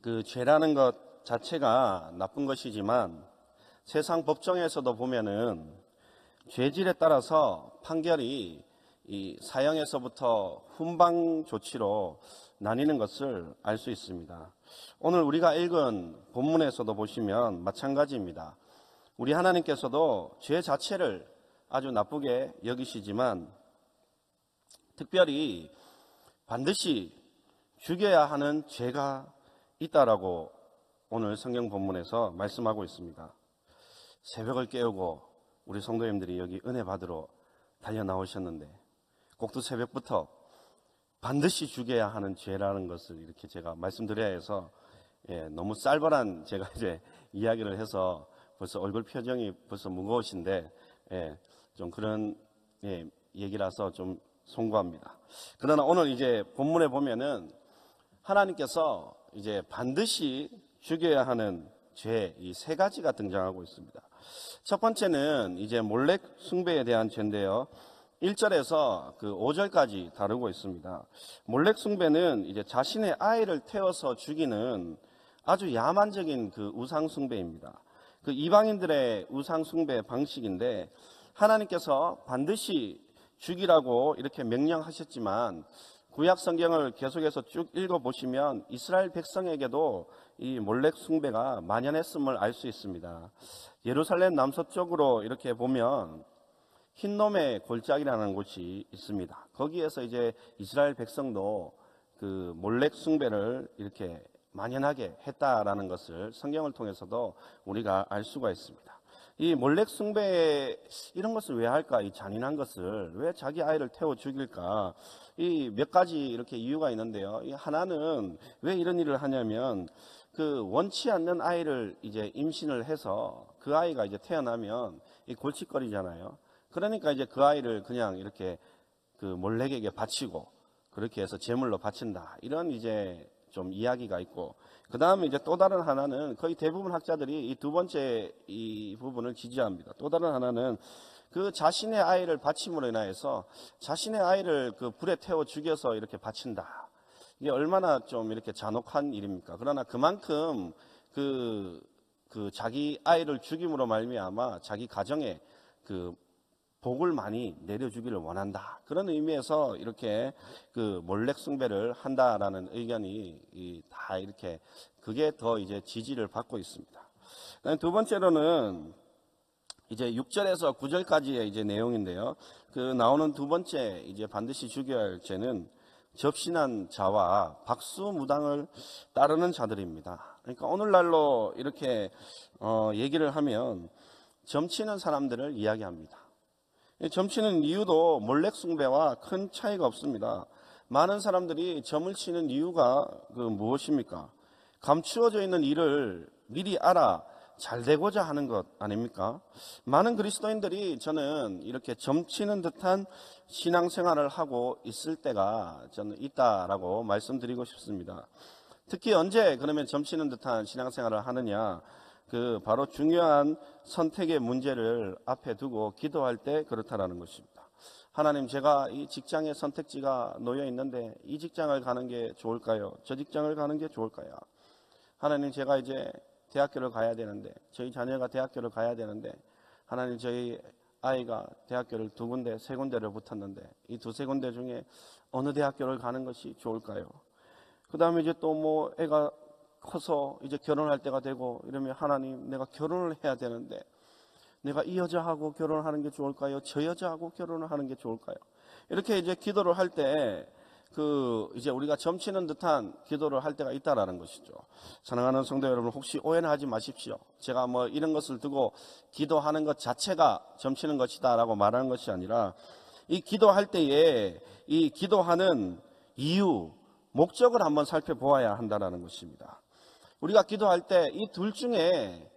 그 죄라는 것 자체가 나쁜 것이지만 세상 법정에서도 보면은 죄질에 따라서 판결이 이 사형에서부터 훈방 조치로 나뉘는 것을 알 수 있습니다. 오늘 우리가 읽은 본문에서도 보시면 마찬가지입니다. 우리 하나님께서도 죄 자체를 아주 나쁘게 여기시지만 특별히 반드시 죽여야 하는 죄가 있다라고 오늘 성경 본문에서 말씀하고 있습니다. 새벽을 깨우고 우리 성도님들이 여기 은혜 받으러 달려 나오셨는데 꼭두 새벽부터 반드시 죽여야 하는 죄라는 것을 이렇게 제가 말씀드려야 해서 너무 쌀벌한 제가 이제 이야기를 해서 벌써 얼굴 표정이 벌써 무거우신데 좀 그런 얘기라서 좀 송구합니다. 그러나 오늘 이제 본문에 보면은 하나님께서 이제 반드시 죽여야 하는 죄, 이 세 가지가 등장하고 있습니다. 첫 번째는 이제 몰렉 숭배에 대한 죄인데요. 1절에서 그 5절까지 다루고 있습니다. 몰렉 숭배는 이제 자신의 아이를 태워서 죽이는 아주 야만적인 그 우상 숭배입니다. 그 이방인들의 우상 숭배 방식인데 하나님께서 반드시 죽이라고 이렇게 명령하셨지만 구약 성경을 계속해서 쭉 읽어보시면 이스라엘 백성에게도 이 몰렉 숭배가 만연했음을 알 수 있습니다. 예루살렘 남서쪽으로 이렇게 보면 흰놈의 골짜기라는 곳이 있습니다. 거기에서 이제 이스라엘 백성도 그 몰렉 숭배를 이렇게 만연하게 했다라는 것을 성경을 통해서도 우리가 알 수가 있습니다. 이 몰렉 숭배 이런 것을 왜 할까? 이 잔인한 것을 왜 자기 아이를 태워 죽일까? 이 몇 가지 이렇게 이유가 있는데요. 이 하나는 왜 이런 일을 하냐면 그 원치 않는 아이를 이제 임신을 해서 그 아이가 이제 태어나면 이 골칫거리잖아요. 그러니까 이제 그 아이를 그냥 이렇게 그 몰렉에게 바치고 그렇게 해서 제물로 바친다. 이런 이제 좀 이야기가 있고, 그 다음에 이제 또 다른 하나는 거의 대부분 학자들이 이 두 번째 이 부분을 지지합니다. 또 다른 하나는 그 자신의 아이를 바침으로 인하여서 자신의 아이를 그 불에 태워 죽여서 이렇게 바친다. 이게 얼마나 좀 이렇게 잔혹한 일입니까? 그러나 그만큼 그 자기 아이를 죽임으로 말미암아 자기 가정에 그 복을 많이 내려주기를 원한다. 그런 의미에서 이렇게 그 몰렉 숭배를 한다라는 의견이 다 이렇게 그게 더 이제 지지를 받고 있습니다. 두 번째로는 이제 6절에서 9절까지의 이제 내용인데요. 그 나오는 두 번째 이제 반드시 죽여야 할 죄는 접신한 자와 박수무당을 따르는 자들입니다. 그러니까 오늘날로 이렇게 얘기를 하면 점치는 사람들을 이야기합니다. 점치는 이유도 몰렉 숭배와 큰 차이가 없습니다. 많은 사람들이 점을 치는 이유가 그 무엇입니까? 감추어져 있는 일을 미리 알아 잘 되고자 하는 것 아닙니까? 많은 그리스도인들이 저는 이렇게 점치는 듯한 신앙생활을 하고 있을 때가 저는 있다라고 말씀드리고 싶습니다. 특히 언제 그러면 점치는 듯한 신앙생활을 하느냐? 그 바로 중요한 선택의 문제를 앞에 두고 기도할 때 그렇다라는 것입니다. 하나님, 제가 이 직장의 선택지가 놓여 있는데 이 직장을 가는 게 좋을까요? 저 직장을 가는 게 좋을까요? 하나님, 제가 이제 대학교를 가야 되는데, 저희 자녀가 대학교를 가야 되는데, 하나님, 저희 아이가 대학교를 두 군데, 세 군데를 붙었는데 이 두세 군데 중에 어느 대학교를 가는 것이 좋을까요? 그 다음에 이제 또 뭐 애가 커서 이제 결혼할 때가 되고 이러면 하나님, 내가 결혼을 해야 되는데 내가 이 여자하고 결혼하는 게 좋을까요? 저 여자하고 결혼을 하는 게 좋을까요? 이렇게 이제 기도를 할 때 이제 우리가 점치는 듯한 기도를 할 때가 있다라는 것이죠. 사랑하는 성도 여러분, 혹시 오해는 하지 마십시오. 제가 뭐 이런 것을 두고 기도하는 것 자체가 점치는 것이다라고 말하는 것이 아니라 이 기도할 때에 이 기도하는 이유, 목적을 한번 살펴보아야 한다는 것입니다. 우리가 기도할 때 이 둘 중에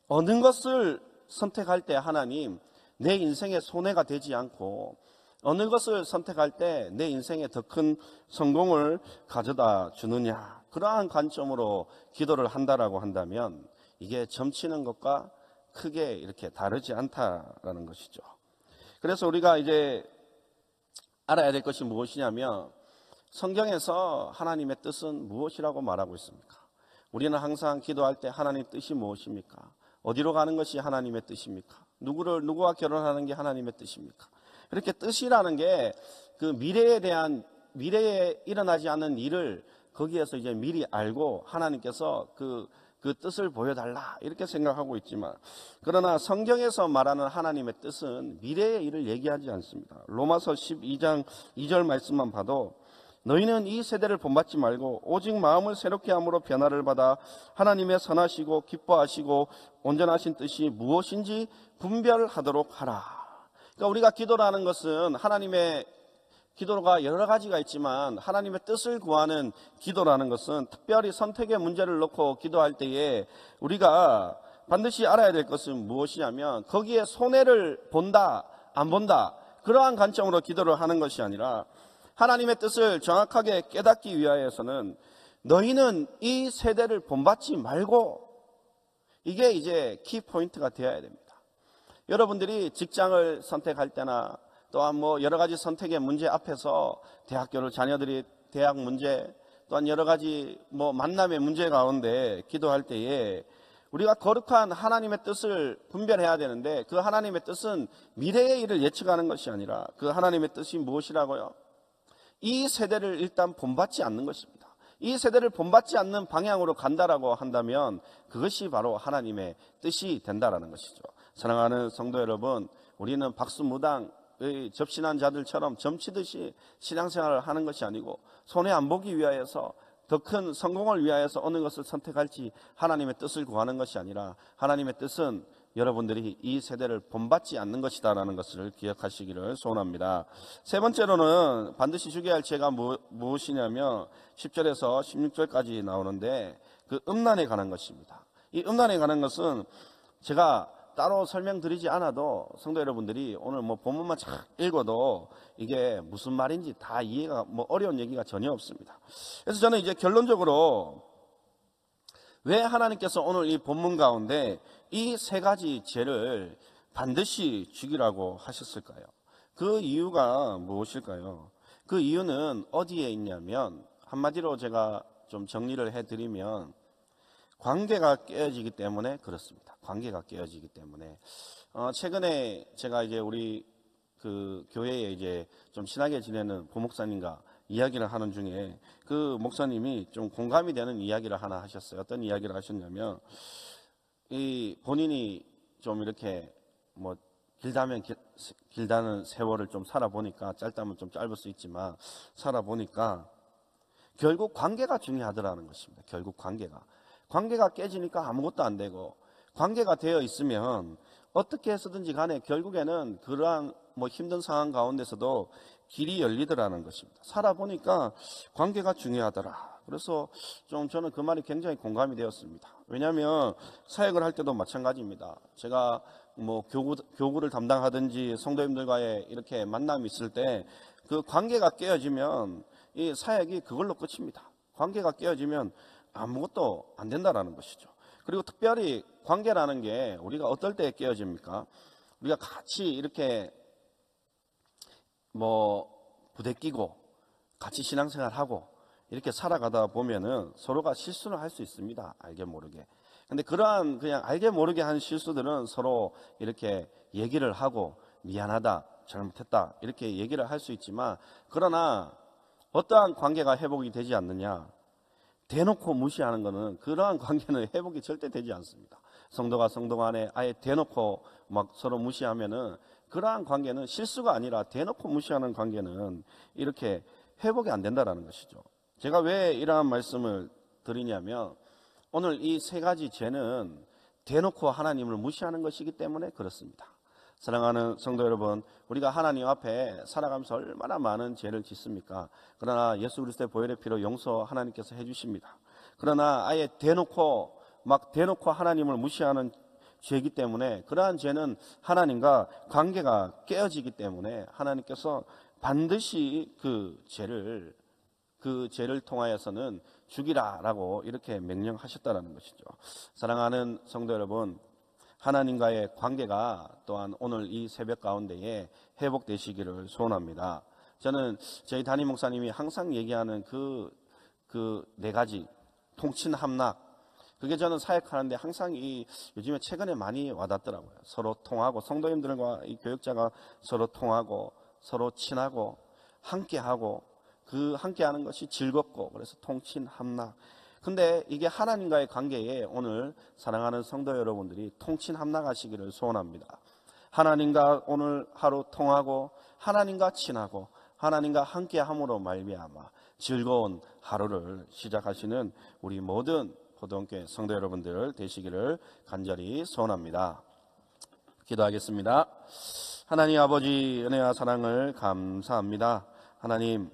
어느 것을 선택할 때 하나님 내 인생에 손해가 되지 않고 어느 것을 선택할 때 내 인생에 더 큰 성공을 가져다 주느냐, 그러한 관점으로 기도를 한다라고 한다면 이게 점치는 것과 크게 이렇게 다르지 않다라는 것이죠. 그래서 우리가 이제 알아야 될 것이 무엇이냐면 성경에서 하나님의 뜻은 무엇이라고 말하고 있습니까? 우리는 항상 기도할 때 하나님 뜻이 무엇입니까? 어디로 가는 것이 하나님의 뜻입니까? 누구와 결혼하는 게 하나님의 뜻입니까? 이렇게 뜻이라는 게 그 미래에 일어나지 않는 일을 거기에서 이제 미리 알고 하나님께서 그 뜻을 보여달라 이렇게 생각하고 있지만, 그러나 성경에서 말하는 하나님의 뜻은 미래의 일을 얘기하지 않습니다. 로마서 12장 2절 말씀만 봐도 너희는 이 세대를 본받지 말고 오직 마음을 새롭게 함으로 변화를 받아 하나님의 선하시고 기뻐하시고 온전하신 뜻이 무엇인지 분별하도록 하라. 그러니까 우리가 기도라는 것은 하나님의 기도가 여러 가지가 있지만 하나님의 뜻을 구하는 기도라는 것은 특별히 선택의 문제를 놓고 기도할 때에 우리가 반드시 알아야 될 것은 무엇이냐면 거기에 손해를 본다 안 본다 그러한 관점으로 기도를 하는 것이 아니라 하나님의 뜻을 정확하게 깨닫기 위하여서는 너희는 이 세대를 본받지 말고, 이게 이제 키포인트가 되어야 됩니다. 여러분들이 직장을 선택할 때나 또한 여러 가지 선택의 문제 앞에서 대학교를 자녀들이 대학 문제 또한 여러 가지 만남의 문제 가운데 기도할 때에 우리가 거룩한 하나님의 뜻을 분별해야 되는데, 그 하나님의 뜻은 미래의 일을 예측하는 것이 아니라 그 하나님의 뜻이 무엇이라고요? 이 세대를 일단 본받지 않는 것입니다. 이 세대를 본받지 않는 방향으로 간다라고 한다면 그것이 바로 하나님의 뜻이 된다라는 것이죠. 사랑하는 성도 여러분, 우리는 박수무당의 접신한 자들처럼 점치듯이 신앙생활을 하는 것이 아니고 손해 안 보기 위하여서 더 큰 성공을 위하여서 어느 것을 선택할지 하나님의 뜻을 구하는 것이 아니라 하나님의 뜻은 여러분들이 이 세대를 본받지 않는 것이다라는 것을 기억하시기를 소원합니다. 세 번째로는 반드시 주의할 죄가 무엇이냐면 10절에서 16절까지 나오는데 그 음란에 관한 것입니다. 이 음란에 관한 것은 제가 따로 설명드리지 않아도 성도 여러분들이 오늘 본문만 쫙 읽어도 이게 무슨 말인지 다 이해가 어려운 얘기가 전혀 없습니다. 그래서 저는 이제 결론적으로 왜 하나님께서 오늘 이 본문 가운데 이 세 가지 죄를 반드시 죽이라고 하셨을까요? 그 이유가 무엇일까요? 그 이유는 어디에 있냐면, 한마디로 제가 좀 정리를 해드리면 관계가 깨어지기 때문에 그렇습니다. 관계가 깨어지기 때문에 최근에 제가 이제 우리 그 교회에 이제 좀 친하게 지내는 부목사님과 이야기를 하는 중에 그 목사님이 좀 공감이 되는 이야기를 하나 하셨어요. 어떤 이야기를 하셨냐면, 이 본인이 좀 이렇게 길다면 길다는 세월을 좀 살아보니까, 짧다면 좀 짧을 수 있지만 살아보니까 결국 관계가 중요하더라는 것입니다. 결국 관계가 깨지니까 아무것도 안 되고, 관계가 되어 있으면 어떻게 해서든지 간에 결국에는 그러한 힘든 상황 가운데서도 길이 열리더라는 것입니다. 살아보니까 관계가 중요하더라. 그래서 좀 저는 그 말이 굉장히 공감이 되었습니다. 왜냐하면 사역을 할 때도 마찬가지입니다. 제가 교구를 담당하든지 성도님들과의 이렇게 만남이 있을 때 그 관계가 깨어지면 이 사역이 그걸로 끝입니다. 관계가 깨어지면 아무것도 안 된다라는 것이죠. 그리고 특별히 관계라는 게 우리가 어떨 때 깨어집니까? 우리가 같이 이렇게 부대끼고 같이 신앙생활하고 이렇게 살아가다 보면은 서로가 실수를 할 수 있습니다. 알게 모르게. 근데 그러한 그냥 알게 모르게 한 실수들은 서로 이렇게 얘기를 하고 미안하다, 잘못했다 이렇게 얘기를 할 수 있지만, 그러나 어떠한 관계가 회복이 되지 않느냐? 대놓고 무시하는 것은 그러한 관계는 회복이 절대 되지 않습니다. 성도가 성도 간에 아예 대놓고 서로 무시하면은 그러한 관계는 실수가 아니라 대놓고 무시하는 관계는 이렇게 회복이 안 된다라는 것이죠. 제가 왜 이러한 말씀을 드리냐면, 오늘 이 세 가지 죄는 대놓고 하나님을 무시하는 것이기 때문에 그렇습니다. 사랑하는 성도 여러분, 우리가 하나님 앞에 살아가면서 얼마나 많은 죄를 짓습니까? 그러나 예수 그리스도의 보혈의 피로 용서 하나님께서 해주십니다. 그러나 아예 대놓고 하나님을 무시하는 죄이기 때문에, 그러한 죄는 하나님과 관계가 깨어지기 때문에 하나님께서 반드시 그 죄를 통하여서는 죽이라라고 이렇게 명령하셨다는 것이죠. 사랑하는 성도 여러분, 하나님과의 관계가 또한 오늘 이 새벽 가운데에 회복되시기를 소원합니다. 저는 저희 담임 목사님이 항상 얘기하는 그 네 가지 통친함락, 그게 저는 사역하는데 항상 요즘에 최근에 많이 와닿더라고요. 서로 통하고, 성도님들과 이 교역자가 서로 통하고 서로 친하고 함께하고, 그 함께하는 것이 즐겁고, 그래서 통친합락. 근데 이게 하나님과의 관계에 오늘 사랑하는 성도 여러분들이 통친합락하시기를 소원합니다. 하나님과 오늘 하루 통하고, 하나님과 친하고, 하나님과 함께함으로 말미암아 즐거운 하루를 시작하시는 우리 모든 포도원교회 성도 여러분들 되시기를 간절히 소원합니다. 기도하겠습니다. 하나님 아버지, 은혜와 사랑을 감사합니다. 하나님,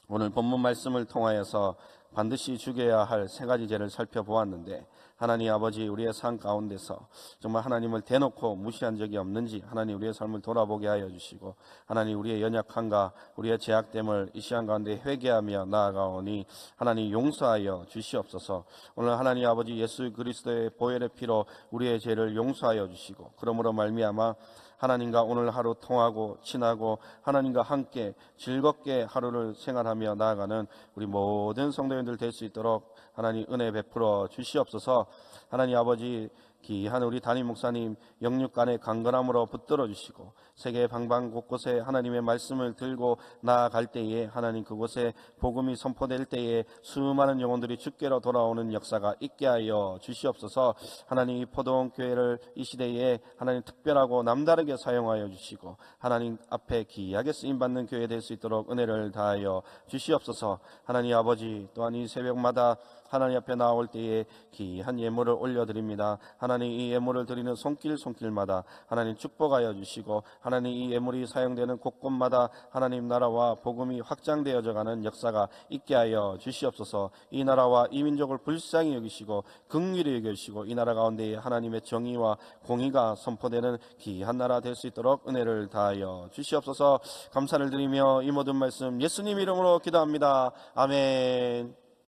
오늘 본문 말씀을 통하여서 반드시 죽여야 할 세 가지 죄를 살펴보았는데, 하나님 아버지, 우리의 삶 가운데서 정말 하나님을 대놓고 무시한 적이 없는지 하나님 우리의 삶을 돌아보게 하여 주시고, 하나님 우리의 연약함과 우리의 죄악됨을 이 시간 가운데 회개하며 나아가오니 하나님 용서하여 주시옵소서. 오늘 하나님 아버지, 예수 그리스도의 보혈의 피로 우리의 죄를 용서하여 주시고, 그러므로 말미암아 하나님과 오늘 하루 통하고 친하고 하나님과 함께 즐겁게 하루를 생활하며 나아가는 우리 모든 성도님들 될 수 있도록 하나님 은혜 베풀어 주시옵소서. 하나님 아버지, 귀한 우리 담임 목사님 영육간의 강건함으로 붙들어 주시고, 세계 방방 곳곳에 하나님의 말씀을 들고 나아갈 때에 하나님 그곳에 복음이 선포될 때에 수많은 영혼들이 주께로 돌아오는 역사가 있게 하여 주시옵소서. 하나님 이 포도원 교회를 이 시대에 하나님 특별하고 남다르게 사용하여 주시고, 하나님 앞에 귀하게 쓰임받는 교회 될 수 있도록 은혜를 다하여 주시옵소서. 하나님 아버지, 또한 이 새벽마다 하나님 앞에 나올 때에 귀한 예물을 올려드립니다. 하나님 이 예물을 드리는 손길마다 하나님 축복하여 주시고, 하나님 이 예물이 사용되는 곳곳마다 하나님 나라와 복음이 확장되어져 가는 역사가 있게 하여 주시옵소서. 이 나라와 이 민족을 불쌍히 여기시고 긍휼히 여기시고, 이 나라 가운데 하나님의 정의와 공의가 선포되는 귀한 나라 될 수 있도록 은혜를 다하여 주시옵소서. 감사를 드리며 이 모든 말씀 예수님 이름으로 기도합니다. 아멘.